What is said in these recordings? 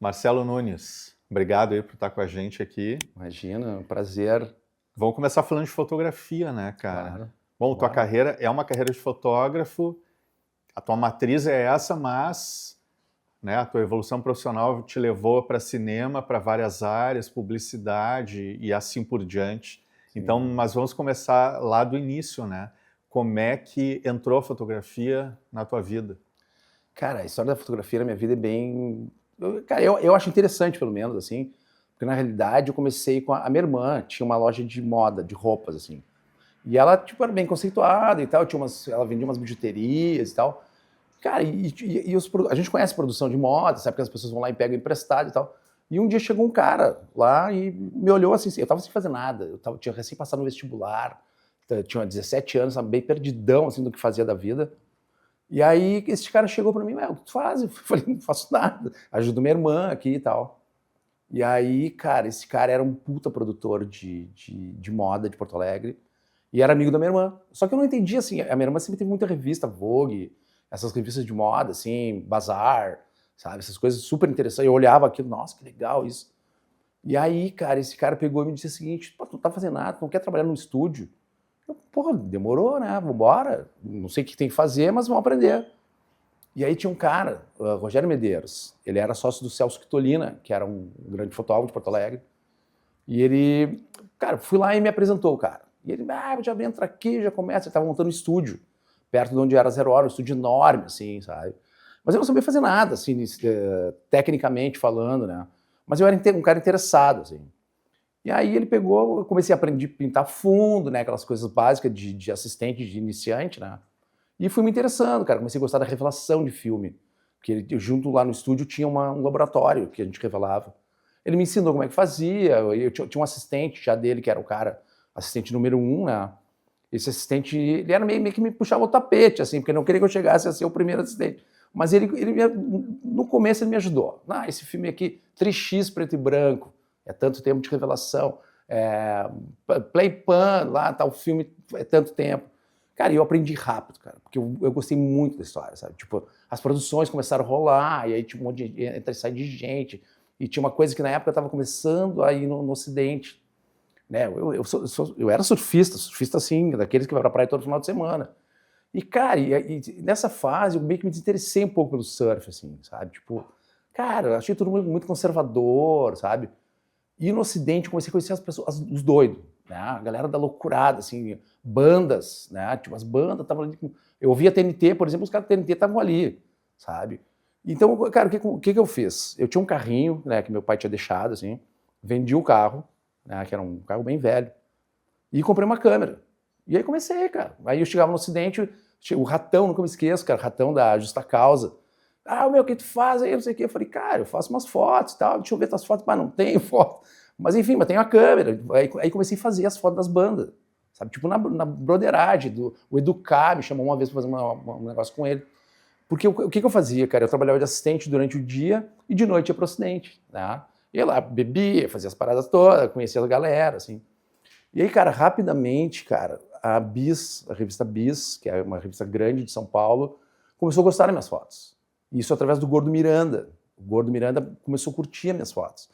Marcelo Nunes, obrigado aí por estar com a gente aqui. Imagina, prazer. Vamos começar falando de fotografia, né, cara? Claro. Bom, tua carreira é uma carreira de fotógrafo, a tua matriz é essa, mas né, a tua evolução profissional te levou para cinema, para várias áreas, publicidade e assim por diante. Sim. Então, mas vamos começar lá do início, né? Como é que entrou a fotografia na tua vida? Cara, a história da fotografia na minha vida é bem... Eu acho interessante, pelo menos, assim, porque na realidade eu comecei com a minha irmã, tinha uma loja de moda, de roupas, assim, e ela, tipo, era bem conceituada e tal, ela vendia umas bijuterias e tal. Cara, a gente conhece produção de moda, sabe que as pessoas vão lá e pegam emprestado e tal. E um dia chegou um cara lá e me olhou assim, eu tava sem fazer nada, tinha recém passado no vestibular, tinha 17 anos, bem perdidão, assim, do que fazia da vida. E aí esse cara chegou pra mim, o que tu faz? Eu falei, não faço nada, ajudo minha irmã aqui e tal. E aí, cara, esse cara era um puta produtor de moda de Porto Alegre e era amigo da minha irmã. Só que eu não entendia, assim, a minha irmã sempre teve muita revista, Vogue, essas revistas de moda, assim, Bazar, sabe, essas coisas super interessantes. Eu olhava aquilo, nossa, que legal isso. E aí, cara, esse cara pegou e me disse o seguinte, pô, tu não tá fazendo nada, tu não quer trabalhar no estúdio? Eu, porra, demorou, né, vambora, não sei o que tem que fazer, mas vamos aprender. E aí tinha um cara, Rogério Medeiros, ele era sócio do Celso Quitolina, que era um grande fotógrafo de Porto Alegre, e ele, cara, fui lá e me apresentou o cara. E ele, já entra aqui, já começa, ele tava montando um estúdio, perto de onde era Zero Hora, um estúdio enorme, assim, sabe? Mas eu não sabia fazer nada, assim, tecnicamente falando, né? Mas eu era um cara interessado, assim. E aí ele pegou, eu comecei a aprender a pintar fundo, né? Aquelas coisas básicas de assistente, de iniciante, né? E fui me interessando, cara. Comecei a gostar da revelação de filme. Porque junto lá no estúdio tinha um laboratório que a gente revelava. Ele me ensinou como é que fazia. Eu tinha um assistente já dele, que era o cara, assistente número 1, né? Esse assistente, ele era meio que me puxava o tapete, assim, porque não queria que eu chegasse a ser o primeiro assistente. Mas no começo ele me ajudou. Esse filme aqui, 3x preto e branco, é tanto tempo de revelação. Play Pan, lá tá o filme, é tanto tempo. Cara, eu aprendi rápido, cara, porque eu gostei muito da história, sabe? Tipo, as produções começaram a rolar, e aí tinha um monte de entra e sai de gente, e tinha uma coisa que na época eu estava começando a ir no Ocidente, né? Eu era surfista assim, daqueles que vai pra praia todo final de semana. E, cara, e nessa fase eu meio que me desinteressei um pouco pelo surf, assim, sabe? Tipo, cara, eu achei todo mundo muito conservador, sabe? E no Ocidente comecei a conhecer as pessoas, os doidos, né? A galera da loucurada, assim, bandas, né? Tipo, as bandas estavam ali. Eu ouvia TNT, por exemplo, os caras da TNT estavam ali, sabe? Então, cara, o que eu fiz? Eu tinha um carrinho, né, que meu pai tinha deixado, assim, vendi o carro, né, que era um carro bem velho, e comprei uma câmera. E aí comecei, cara. Aí eu chegava no Ocidente, o Ratão, nunca me esqueço, cara, Ratão da Justa Causa. O que tu faz aí, não sei o quê. Eu falei, cara, eu faço umas fotos e tal, deixa eu ver tuas fotos. Mas não tenho foto. Mas enfim, mas tenho a câmera. Aí comecei a fazer as fotos das bandas, sabe? Tipo na broderagem, o Educar me chamou uma vez pra fazer um negócio com ele. Porque o que eu fazia, cara? Eu trabalhava de assistente durante o dia e de noite ia pro Ocidente, né? Ia lá, bebia, fazia as paradas todas, conhecia a galera, assim. E aí, cara, rapidamente, cara, a revista Bis, que é uma revista grande de São Paulo, começou a gostar das minhas fotos. Isso através do Gordo Miranda. O Gordo Miranda começou a curtir as minhas fotos.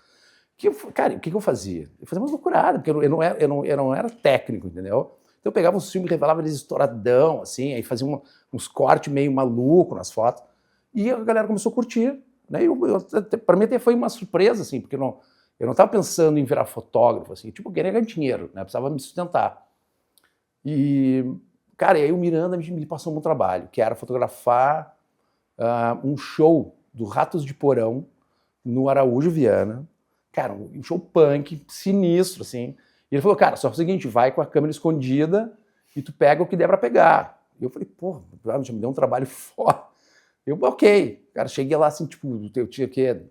Cara, o que eu fazia? Eu fazia umas loucuradas, porque eu não era técnico, entendeu? Então eu pegava os filmes, revelava eles estouradão, assim, aí fazia uns cortes meio maluco nas fotos, e a galera começou a curtir. Né? Para mim até foi uma surpresa, assim, porque eu não estava pensando em virar fotógrafo, assim, tipo, eu queria ganhar dinheiro, né? Precisava me sustentar. E, cara, e aí o Miranda me passou um trabalho, que era fotografar um show do Ratos de Porão no Araújo Viana. Cara, um show punk, sinistro, assim. E ele falou, cara, só é o seguinte, vai com a câmera escondida e tu pega o que der pra pegar. E eu falei, pô, já me deu um trabalho foda. Eu, ok. Cara, cheguei lá assim, tipo, eu tinha o quê?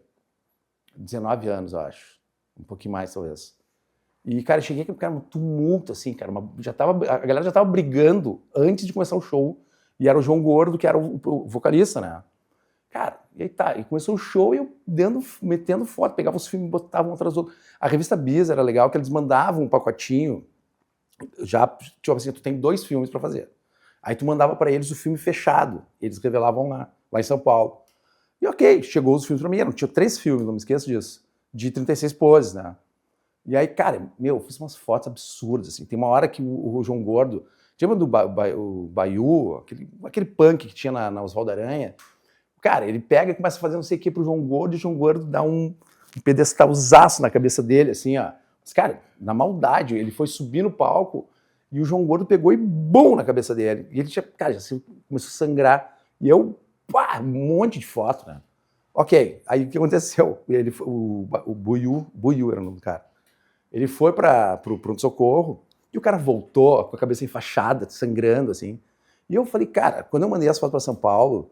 19 anos, eu acho. Um pouquinho mais, talvez. E, cara, cheguei aqui, cara, um tumulto, assim, cara. A galera já tava brigando antes de começar o show. E era o João Gordo, que era o vocalista, né? Cara, e aí tá. E começou o show e eu metendo foto, pegava os filmes e botava um atrás do outro. A revista Bis era legal, que eles mandavam um pacotinho. Já, tipo assim, tu tem 2 filmes pra fazer. Aí tu mandava pra eles o filme fechado. Eles revelavam lá em São Paulo. E ok, chegou os filmes pra mim, eram, tinha 3 filmes, não me esqueço disso, de 36 poses, né? E aí, cara, eu fiz umas fotos absurdas, assim. Tem uma hora que o João Gordo, lembra do o Baiu, aquele punk que tinha na Oswaldo Aranha? Cara, ele pega e começa a fazer não sei o que pro João Gordo, e o João Gordo dá um pedestalzaço na cabeça dele, assim, ó. Mas, cara, na maldade, ele foi subir no palco e o João Gordo pegou e bum na cabeça dele. E ele já, cara, já começou a sangrar. E eu, pá, um monte de foto, né? Ok, aí o que aconteceu? O Buiu era o nome do cara. Ele foi pro pronto-socorro e o cara voltou com a cabeça enfaixada, sangrando, assim. E eu falei, cara, quando eu mandei as fotos pra São Paulo,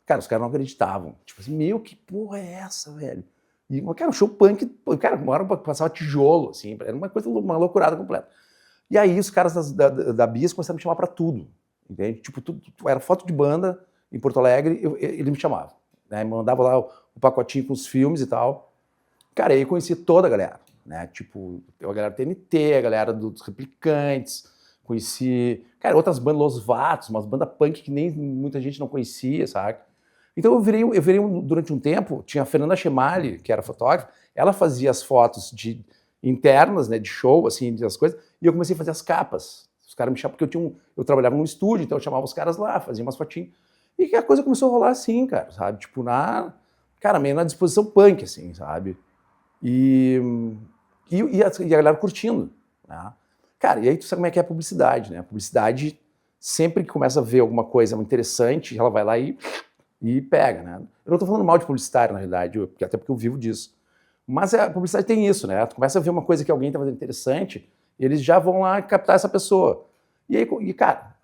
cara, os caras não acreditavam. Tipo assim, meu, que porra é essa, velho? E, cara, um show punk, cara, uma hora passava tijolo, assim, era uma coisa, uma loucurada completa. E aí os caras da Bis começaram a me chamar pra tudo, entende? Tipo, era foto de banda em Porto Alegre, ele me chamava, né? Me mandava lá o pacotinho com os filmes e tal. Cara, aí eu conheci toda a galera, né? Tipo, a galera do TNT, a galera dos Replicantes, conheci, cara, outras bandas, Los Vatos, umas bandas punk que nem muita gente não conhecia, sabe? Então eu virei durante um tempo, tinha a Fernanda Chemali, que era fotógrafa, ela fazia as fotos internas, né, de show, assim, das coisas, e eu comecei a fazer as capas. Os caras me chamavam, porque eu trabalhava num estúdio, então eu chamava os caras lá, fazia umas fotinhas. E que a coisa começou a rolar assim, cara, sabe? Tipo, cara, meio na disposição punk, assim, sabe? E a galera curtindo, né? Cara, e aí tu sabe como é que é a publicidade, né? A publicidade, sempre que começa a ver alguma coisa interessante, ela vai lá e pega, né? Eu não tô falando mal de publicitário, na realidade, até porque eu vivo disso. Mas a publicidade tem isso, né? Tu começa a ver uma coisa que alguém tá fazendo interessante, eles já vão lá captar essa pessoa. E aí, cara,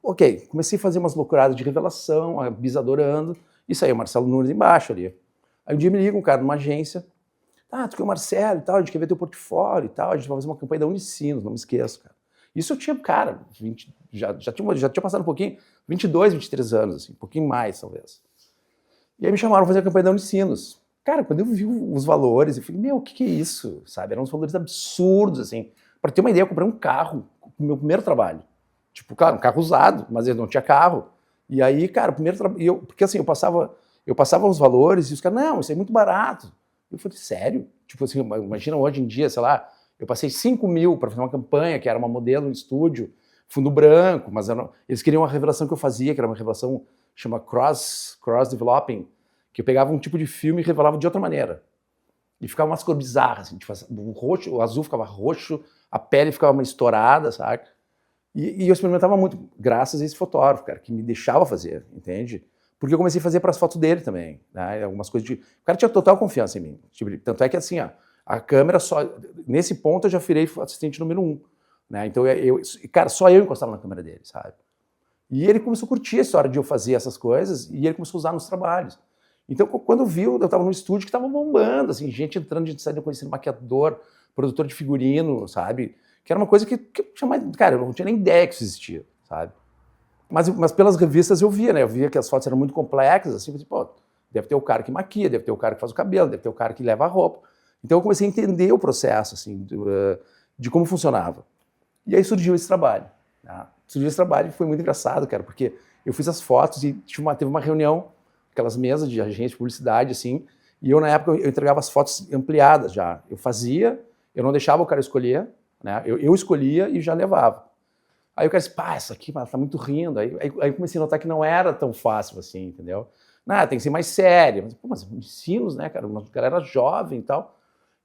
ok, comecei a fazer umas loucuradas de revelação, a Bis adorando, isso aí, o Marcelo Nunes embaixo ali. Aí um dia me liga um cara numa agência, tu quer o Marcelo e tal, a gente quer ver teu portfólio e tal, a gente vai fazer uma campanha da Unicinos, não me esqueço, cara. Isso eu tinha, cara, já tinha passado um pouquinho, 22, 23 anos, assim, um pouquinho mais, talvez. E aí me chamaram para fazer a campanha da Unicinos. Cara, quando eu vi os valores, eu falei, meu, o que é isso? Sabe? Eram uns valores absurdos, assim. Para ter uma ideia, eu comprei um carro no meu primeiro trabalho. Tipo, claro, um carro usado, mas eu não tinha carro. E aí, cara, o primeiro trabalho... Porque assim, eu passava os valores e os caras, não, isso é muito barato. Eu falei, sério? Tipo assim, imagina hoje em dia, sei lá, eu passei 5 mil para fazer uma campanha, que era uma modelo no estúdio, fundo branco, mas eles queriam uma revelação que eu fazia, que era uma revelação chama cross-developing, que eu pegava um tipo de filme e revelava de outra maneira. E ficava umas cores bizarras, assim, tipo, o azul ficava roxo, a pele ficava uma estourada, sabe? E eu experimentava muito, graças a esse fotógrafo, cara, que me deixava fazer, entende? Porque eu comecei a fazer para as fotos dele também, né? Algumas coisas O cara tinha total confiança em mim. Tipo, tanto é que assim, ó, a câmera só... Nesse ponto eu já virei assistente número 1, né? Então, cara, só eu encostava na câmera dele, sabe? E ele começou a curtir a história de eu fazer essas coisas e ele começou a usar nos trabalhos. Então, quando viu, eu estava num estúdio que estava bombando, assim, gente entrando, gente saindo, conhecendo maquiador, produtor de figurino, sabe? Que era uma coisa que jamais... Cara, eu não tinha nem ideia que isso existia, sabe? Mas pelas revistas eu via, né? Eu via que as fotos eram muito complexas, assim, pô, deve ter o cara que maquia, deve ter o cara que faz o cabelo, deve ter o cara que leva a roupa. Então eu comecei a entender o processo, assim, de como funcionava. E aí surgiu esse trabalho. Né? Surgiu esse trabalho e foi muito engraçado, cara, porque eu fiz as fotos e teve uma reunião, aquelas mesas de agência de publicidade, assim, e eu, na época, eu entregava as fotos ampliadas já. Eu fazia, eu não deixava o cara escolher, né? Eu escolhia e já levava. Aí o cara disse, essa aqui tá muito rindo. Aí eu comecei a notar que não era tão fácil assim, entendeu? Tem que ser mais sério. Mas ensinos, né, cara? Uma galera jovem e tal.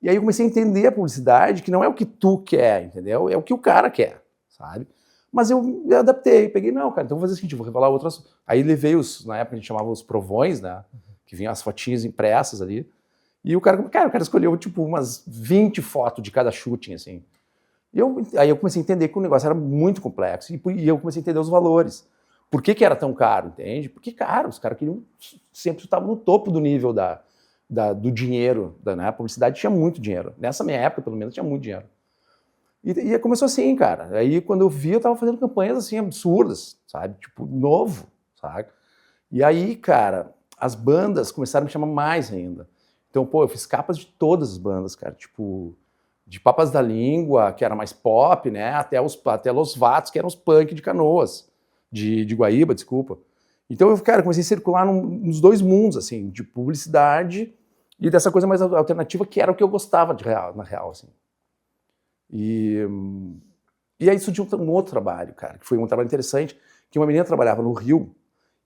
E aí eu comecei a entender a publicidade, que não é o que tu quer, entendeu? É o que o cara quer, sabe? Mas eu me adaptei, peguei, não, cara, então vou fazer o seguinte, vou revelar outras... Aí levei na época a gente chamava os provões, né? Que vinham as fotinhas impressas ali. E o cara escolheu, tipo, umas 20 fotos de cada shooting, assim. Aí eu comecei a entender que o negócio era muito complexo e eu comecei a entender os valores. Por que era tão caro, entende? Porque, cara, os caras sempre estavam no topo do nível do dinheiro, né? A publicidade tinha muito dinheiro. Nessa minha época, pelo menos, tinha muito dinheiro. E começou assim, cara. Aí, quando eu vi, eu tava fazendo campanhas, assim, absurdas, sabe? Tipo, novo, sabe? E aí, cara, as bandas começaram a me chamar mais ainda. Então, pô, eu fiz capas de todas as bandas, cara. Tipo, de Papas da Língua, que era mais pop, né? Até Los Vatos, que eram os punk de Canoas. De Guaíba, desculpa. Então eu, cara, comecei a circular nos dois mundos, assim, de publicidade e dessa coisa mais alternativa, que era o que eu gostava na real, assim. E aí surgiu um outro trabalho, cara, que foi um trabalho interessante, que uma menina trabalhava no Rio,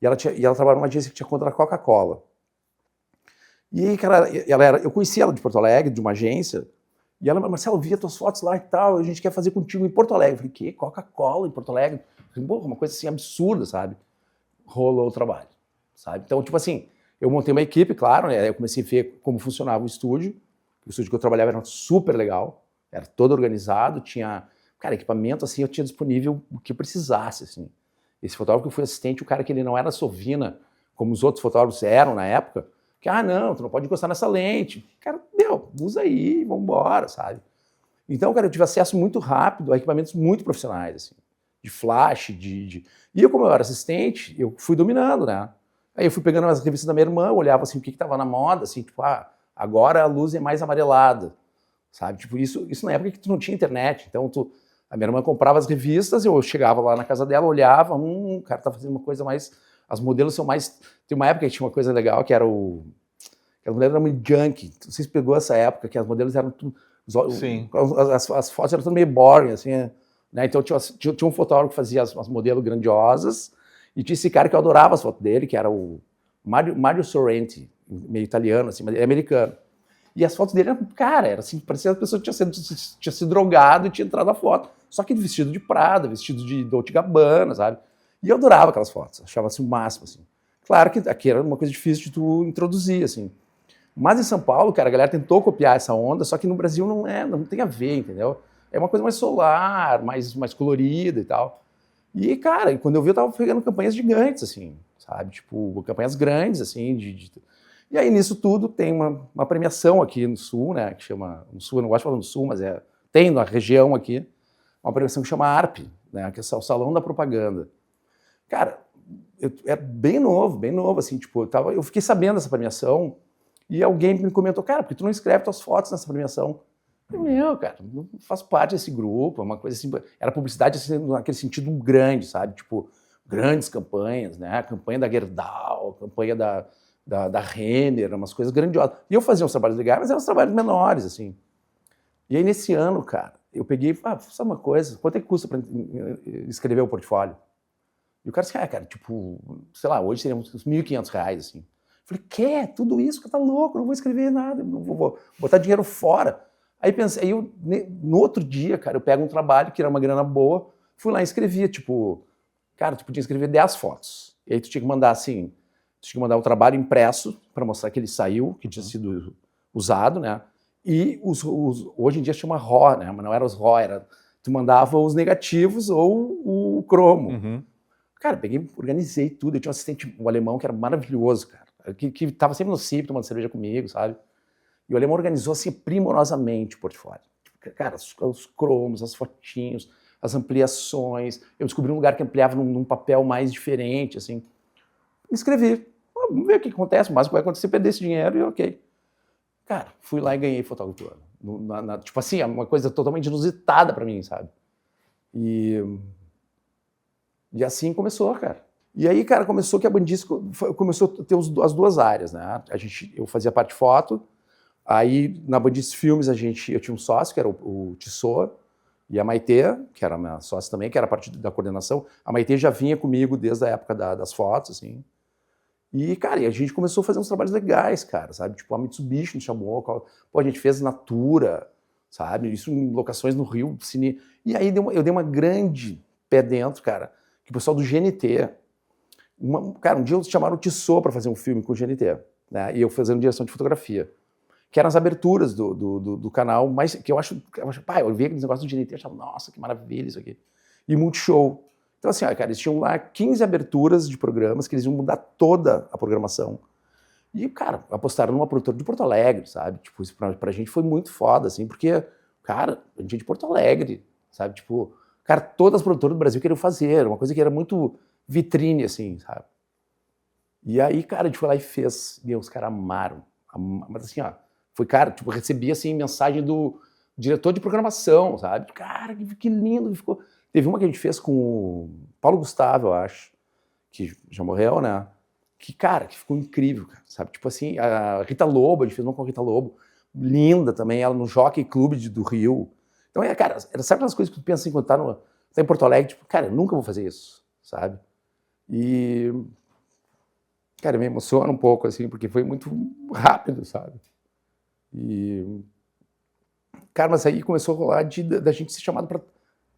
e ela trabalhava numa agência que tinha conta da Coca-Cola. E aí, cara, eu conhecia ela de Porto Alegre, de uma agência, e ela, Marcelo, via tuas fotos lá e tal, a gente quer fazer contigo em Porto Alegre. Eu falei, que? Coca-Cola em Porto Alegre? Eu falei, uma coisa assim absurda, sabe? Rolou o trabalho, sabe? Então, tipo assim, eu montei uma equipe, claro, né? Eu comecei a ver como funcionava o estúdio que eu trabalhava era super legal, era todo organizado, tinha, cara, equipamento, assim, eu tinha disponível o que eu precisasse, assim. Esse fotógrafo que eu fui assistente, o cara que ele não era sovina, como os outros fotógrafos eram na época, que, não, tu não pode encostar nessa lente. Cara, usa aí, vambora, sabe? Então, cara, eu tive acesso muito rápido a equipamentos muito profissionais, assim, de flash, E eu, como eu era assistente, eu fui dominando, né? Aí eu fui pegando as revistas da minha irmã, olhava, assim, o que estava na moda, assim, tipo, agora a luz é mais amarelada, sabe? Tipo, isso na época que tu não tinha internet, então a minha irmã comprava as revistas, eu chegava lá na casa dela, olhava, o cara tá fazendo uma coisa mais... As modelos são mais... Tem uma época que tinha uma coisa legal, que era que as modelos eram muito junk. Não sei se pegou essa época, que as modelos eram tudo... Sim. As fotos eram tudo meio boring, assim, né? Então tinha um fotógrafo que fazia as modelos grandiosas, e tinha esse cara que eu adorava as fotos dele, que era o Mario Sorrenti, meio italiano, assim, mas ele é americano. E as fotos dele, cara, era assim, parecia que a pessoa tinha se drogado e tinha entrado na foto. Só que vestido de Prada, vestido de Dolce & Gabbana, sabe? E eu adorava aquelas fotos, achava assim o máximo, assim. Claro que aqui era uma coisa difícil de tu introduzir, assim. Mas em São Paulo, cara, a galera tentou copiar essa onda, só que no Brasil não tem a ver, entendeu? É uma coisa mais solar, mais colorida e tal. E, cara, quando eu vi, eu tava pegando campanhas gigantes, assim, sabe? Tipo, campanhas grandes, assim, E aí, nisso tudo, tem uma premiação aqui no Sul, né, que chama... No Sul, eu não gosto de falar no Sul, mas tem na região aqui, uma premiação que chama ARP, né, que é o Salão da Propaganda. Cara, é bem novo, assim, tipo, eu fiquei sabendo dessa premiação e alguém me comentou, cara, por que tu não escreve tuas fotos nessa premiação? Eu falei, cara, não faço parte desse grupo, é uma coisa assim, era publicidade assim, naquele sentido grande, sabe? Tipo, grandes campanhas, né? A campanha da Gerdau, a campanha da Renner, umas coisas grandiosas. E eu fazia uns trabalhos legais, mas eram uns trabalhos menores, assim. E aí, nesse ano, cara, eu peguei, sabe uma coisa, quanto é que custa para escrever o portfólio? E o cara disse, cara, tipo, sei lá, hoje seria uns R$1.500, assim. Eu falei, tudo isso? Cara, tá louco, não vou escrever nada, não vou botar dinheiro fora. Aí pensei, no outro dia, cara, eu pego um trabalho que era uma grana boa, fui lá e escrevia, tipo, cara, tu podia escrever 10 fotos. E aí tu tinha que mandar assim, o trabalho impresso para mostrar que ele saiu, que tinha sido usado, né? E hoje em dia chama RAW, né? Mas não era os RAW, tu mandava os negativos ou o cromo. Uhum. Cara, peguei, organizei tudo. Eu tinha um assistente, um alemão, que era maravilhoso, cara, que tava sempre no CIP tomando cerveja comigo, sabe? E o alemão organizou assim primorosamente o portfólio. Cara, os cromos, as fotinhos, as ampliações. Eu descobri um lugar que ampliava num papel mais diferente, assim. Escrevi. Vamos ver o que acontece, mas vai acontecer perder esse dinheiro e ok. Cara, fui lá e ganhei fotógrafo do ano. Tipo assim, é uma coisa totalmente inusitada pra mim, sabe? E assim começou, cara. E aí, cara, começou que a Bandisco começou a ter as duas áreas, né? Eu fazia parte de foto. Aí, na Bandis Filmes, eu tinha um sócio, que era o Tissot, e a Maitê, que era minha sócia também, que era parte da coordenação. A Maitê já vinha comigo desde a época das fotos, assim. E, cara, a gente começou a fazer uns trabalhos legais, cara, sabe? Tipo, a Mitsubishi nos chamou, a gente fez Natura, sabe? Isso em locações no Rio, cine. E aí eu dei uma grande pé dentro, cara, que o pessoal do GNT... Cara, um dia eles chamaram o Tissot para fazer um filme com o GNT, né? E eu fazendo direção de fotografia. Que eram as aberturas do canal, mas que eu acho, eu vi aqueles negócios do GNT, eu achava, nossa, que maravilha isso aqui. E Multishow. Então, assim, cara, eles tinham lá 15 aberturas de programas, que eles iam mudar toda a programação. E, cara, apostaram numa produtora de Porto Alegre, sabe? Tipo, isso pra gente foi muito foda, assim, porque, cara, a gente é de Porto Alegre, sabe? Tipo, cara, todas as produtoras do Brasil queriam fazer, uma coisa que era muito vitrine, assim, sabe? E aí, cara, a gente foi lá e fez. E os caras amaram. Mas assim, ó, foi, cara, tipo, recebi, assim, mensagem do diretor de programação, sabe? Cara, que lindo que ficou. Teve uma que a gente fez com o Paulo Gustavo, eu acho, que já morreu, né? Que, cara, que ficou incrível, cara, sabe? Tipo assim, a Rita Lobo, a gente fez uma com a Rita Lobo, linda também, ela no Jockey Club do Rio. Então, cara, sabe aquelas coisas que tu pensa assim, quando tá em Porto Alegre, tipo, cara, eu nunca vou fazer isso, sabe? E, cara, me emociona um pouco, assim, porque foi muito rápido, sabe? E, cara, mas aí começou a rolar da gente ser chamado pra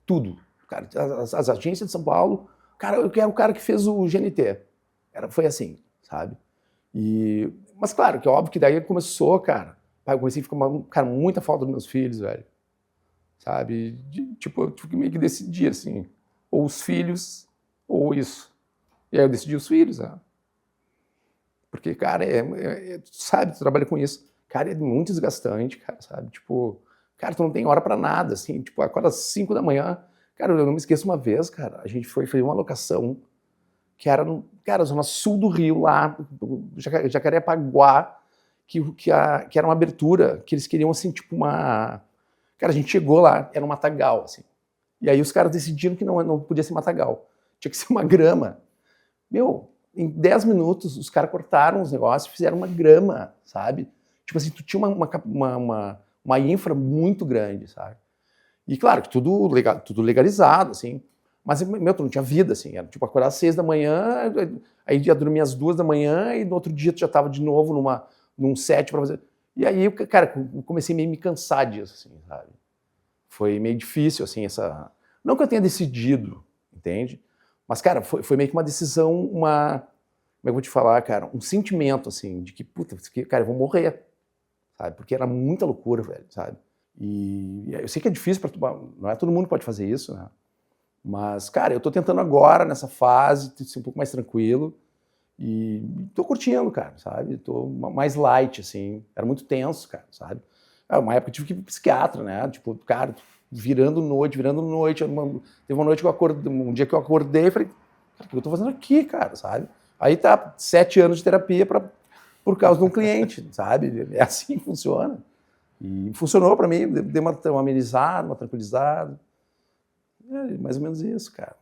tudo. Cara, as agências de São Paulo, cara, eu quero o cara que fez o GNT. Foi assim, sabe? Mas claro, que é óbvio que daí começou, cara. Eu comecei a ficar, cara, muita falta dos meus filhos, velho. Sabe? Tipo, eu tive que meio que decidir, assim. Ou os filhos, ou isso. E aí eu decidi os filhos, né? Porque, cara, tu sabe, tu trabalha com isso. Cara, é muito desgastante, cara, sabe? Tipo, cara, tu não tem hora pra nada, assim. Tipo, acorda às 5 da manhã. Cara, eu não me esqueço uma vez, cara, a gente foi fazer uma locação que era cara, zona sul do Rio, lá, Jacarepaguá, que era uma abertura, que eles queriam, assim, tipo uma... Cara, a gente chegou lá, era um matagal, assim. E aí os caras decidiram que não podia ser matagal, tinha que ser uma grama. Meu, em 10 minutos, os caras cortaram os negócios e fizeram uma grama, sabe? Tipo assim, tu tinha uma infra muito grande, sabe? E claro, que tudo legalizado, assim. Mas, meu, tu não tinha vida, assim. Era tipo acordar às 6 da manhã, aí ia dormir às 2 da manhã e no outro dia tu já tava de novo num set pra fazer. E aí, cara, eu comecei meio a me cansar disso, assim, sabe? Foi meio difícil, assim, essa... Não que eu tenha decidido, entende? Mas, cara, foi meio que uma decisão, como é que eu vou te falar, cara? Um sentimento, assim, de que, puta, cara, eu vou morrer, sabe? Porque era muita loucura, velho, sabe? E eu sei que é difícil pra tu... Não é todo mundo que pode fazer isso, né? Mas, cara, eu tô tentando agora, nessa fase, ser um pouco mais tranquilo. E tô curtindo, cara, sabe? Tô mais light, assim. Era muito tenso, cara, sabe? Uma época eu tive que ir pro psiquiatra, né? Tipo, cara, virando noite. Teve uma noite que eu acordei, um dia que eu acordei e falei, cara, o que eu tô fazendo aqui, cara, sabe? Aí tá 7 anos de terapia por causa de um cliente, sabe? É assim que funciona. E funcionou pra mim, deu uma amenizada, uma tranquilizada. É mais ou menos isso, cara.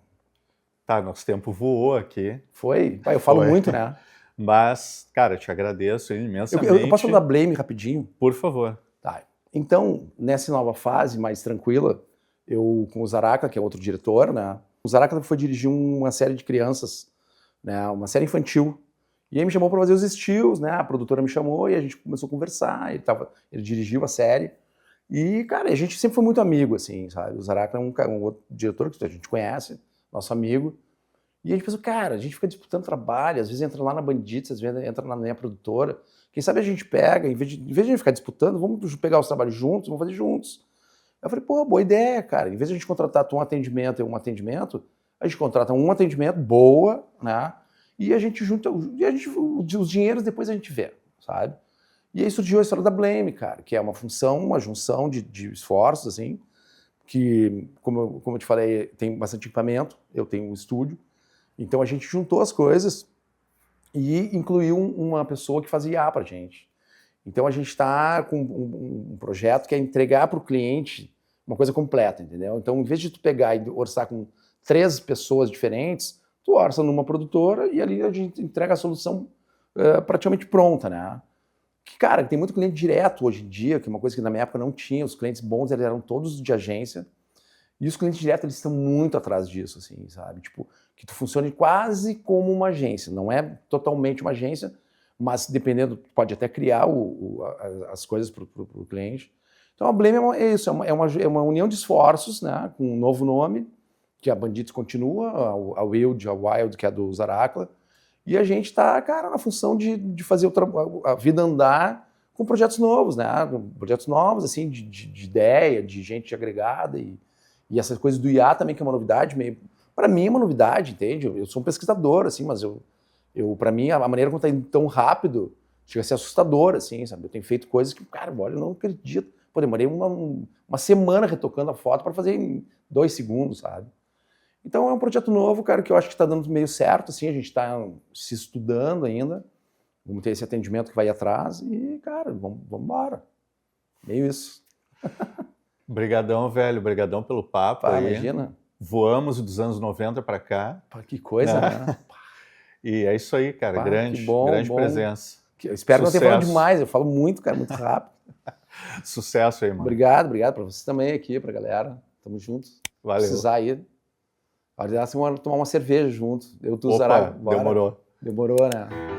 Tá, nosso tempo voou aqui. Foi? Eu falo muito, né? Mas, cara, eu te agradeço imensamente. Eu posso dar blame rapidinho? Por favor. Tá. Então, nessa nova fase mais tranquila, eu com o Zaraca, que é outro diretor, né? O Zaraca foi dirigir uma série de crianças, né? Uma série infantil. E aí me chamou para fazer os estilos, né? A produtora me chamou e a gente começou a conversar. Ele dirigiu a série. E, cara, a gente sempre foi muito amigo, assim, sabe? O Zaraca é um outro diretor que a gente conhece, nosso amigo. E a gente pensou, cara, a gente fica disputando trabalho, às vezes entra lá na Bandits, às vezes entra na minha produtora. Quem sabe a gente pega, em vez de a gente ficar disputando, vamos pegar os trabalhos juntos, vamos fazer juntos. Eu falei, pô, boa ideia, cara. Em vez de a gente contratar um atendimento e um atendimento, a gente contrata um atendimento, boa, né? E a gente junta, os dinheiros depois a gente vê, sabe? E aí surgiu a história da Blame, cara, que é uma junção de esforços, assim, que, como eu te falei, tem bastante equipamento, eu tenho um estúdio, então a gente juntou as coisas e incluiu uma pessoa que fazia IA pra gente. Então a gente está com um projeto que é entregar para o cliente uma coisa completa, entendeu? Então, em vez de tu pegar e orçar com 3 pessoas diferentes, tu orça numa produtora e ali a gente entrega a solução praticamente pronta, né? Que, cara, tem muito cliente direto hoje em dia, que é uma coisa que na minha época não tinha. Os clientes bons, eles eram todos de agência. E os clientes diretos, eles estão muito atrás disso, assim, sabe? Tipo, que tu funcione quase como uma agência. Não é totalmente uma agência, mas dependendo, pode até criar as coisas para o cliente. Então a Blame é isso, é uma união de esforços, né? Com um novo nome, que a Bandits continua, a Wild, que é do Zaracla. E a gente está, cara, na função de fazer a vida andar com projetos novos, né? Projetos novos, assim, de ideia, de gente agregada e essas coisas do IA também, que é uma novidade meio... Para mim é uma novidade, entende? Eu sou um pesquisador, assim, mas para mim, a maneira como está indo tão rápido chega a ser assustador, assim, sabe? Eu tenho feito coisas que, cara, olha, eu não acredito. Pô, demorei uma semana retocando a foto para fazer em 2 segundos, sabe? Então é um projeto novo, cara, que eu acho que está dando meio certo, assim, a gente está se estudando ainda, vamos ter esse atendimento que vai atrás e, cara, vamos embora. Meio isso. Brigadão, velho, brigadão pelo papo aí. Imagina. Voamos dos anos 90 para cá. Pá, que coisa, né? E é isso aí, cara. Pá, grande que bom, grande bom. presença. Eu espero não ter falado Sucesso. demais, eu falo muito, cara, muito rápido. Sucesso aí, mano. Obrigado pra vocês também aqui, pra galera. Tamo juntos. Valeu. Precisar aí. Pode dar assim, tomar uma cerveja junto. Eu, tu, Opa, Zaralho. Bora. demorou. Demorou, né?